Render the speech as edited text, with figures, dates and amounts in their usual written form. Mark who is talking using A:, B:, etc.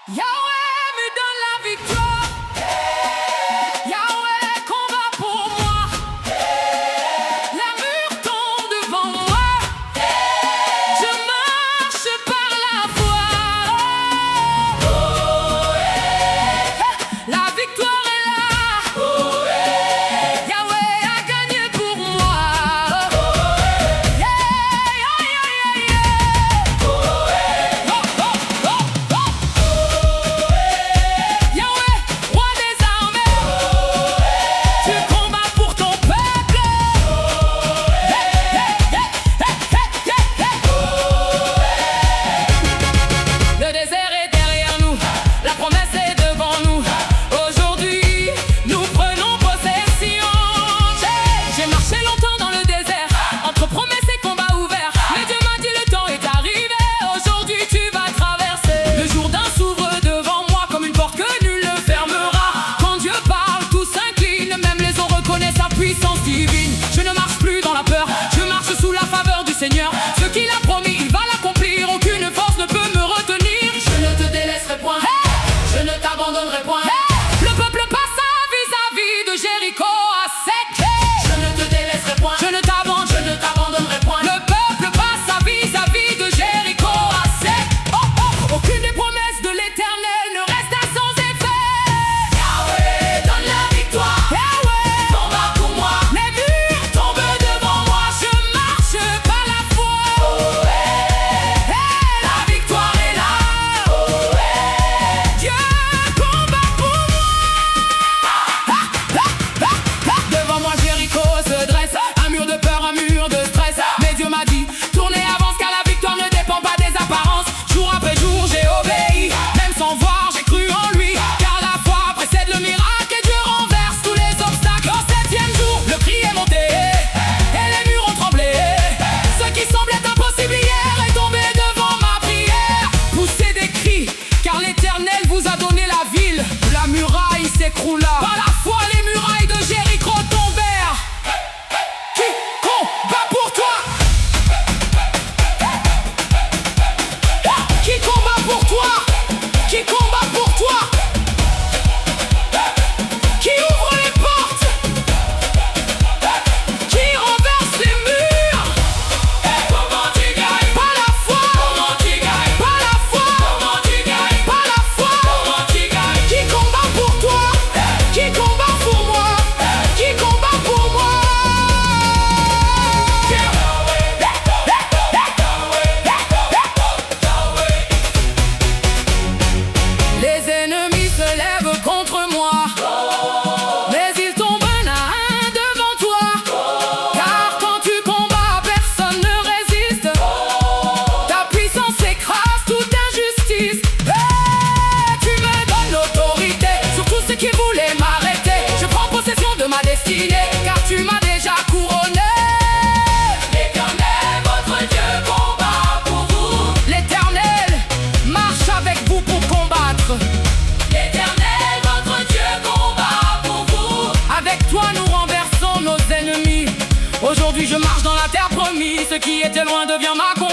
A: Yahweh me donne la victoire. Yahweh combat pour moi. La mur tombe devant moi. Je marche par la foi. La victoire est là. Yahweh a gagné pour moi. Yahweh, roi des armées, tu combats pour ton peuple. Le désert est derrière nous, la promesse est devant nous. Aujourd'hui, nous prenons possession. J'ai marché longtemps dans le désert, entre promesses et combats ouverts. Mais Dieu m'a dit le temps est arrivé, aujourd'hui tu vas traverser. Le Jourdain s'ouvre devant moi comme une porte que nul ne fermera. Quand Dieu parle, tout s'incline, même les eaux reconnaissent sa puissance divine. Je ne marche plus dans la peur, je marche sous la faveur du Seigneur. Ce qu'il a promis, il va l'accomplir, aucune force ne peut me retenir. Je ne te délaisserai point, je ne t'abandonnerai point. Le peuple passa vis-à-vis de Jéricho à sec. Je ne te délaisserai point, je ne t'abandonnerai point. Le peuple passa vis-à-vis de Jéricho à sec. Aucune des promesses de l'Éternel ne resta sans effet. Yahweh donne la victoire. Yahweh combat pour moi. Les murs tombent devant moi. Je marche par la foi. La victoire est là. Dieu combat pour moi. Devant moi Jéricho se dresse, un mur de peur, un mur de stress. Mais Dieu m'a dit, tournez, avance, car la victoire ne dépend pas des apparences. Jour après jour j'ai obéi, même sans voir j'ai cru en lui. Car la foi précède le miracle et Dieu renverse tous les obstacles. Au 7e jour, le cri est monté et les murs ont tremblé. Ce qui semblait impossible hier est tombé devant ma prière. Poussez des cris, car l'Éternel vous a donné la ville. La muraille s'écroula. Par la foi, les murailles de Jéricho tombèrent. Qui combat pour toi? Qui combat pour toi? Qui combat pour toi? Qui ouvre les portes? Qui renverse les murs? Comment tu gagnes? Par la foi. Comment tu gagnes? Par la foi. Comment tu gagnes? Par la foi. Comment tu gagnes? Qui combat pour toi? Qui combat pour moi? Qui combat pour moi? Les ennemis se lèvent contre moi, mais ils tombent un à un devant toi. Car quand tu combats, personne ne résiste. Ta puissance écrase toute injustice. Tu me donnes l'autorité sur tous ceux qui voulaient m'arrêter. Je prends possession de ma destinée, car tu m'as déjà couronné. L'Éternel, votre Dieu, combat pour vous. L'Éternel marche avec vous pour combattre. L'Éternel, votre Dieu, combat pour vous. Avec toi nous renversons nos ennemis. Aujourd'hui je marche dans la terre promise. Ce qui était loin devient ma conquête.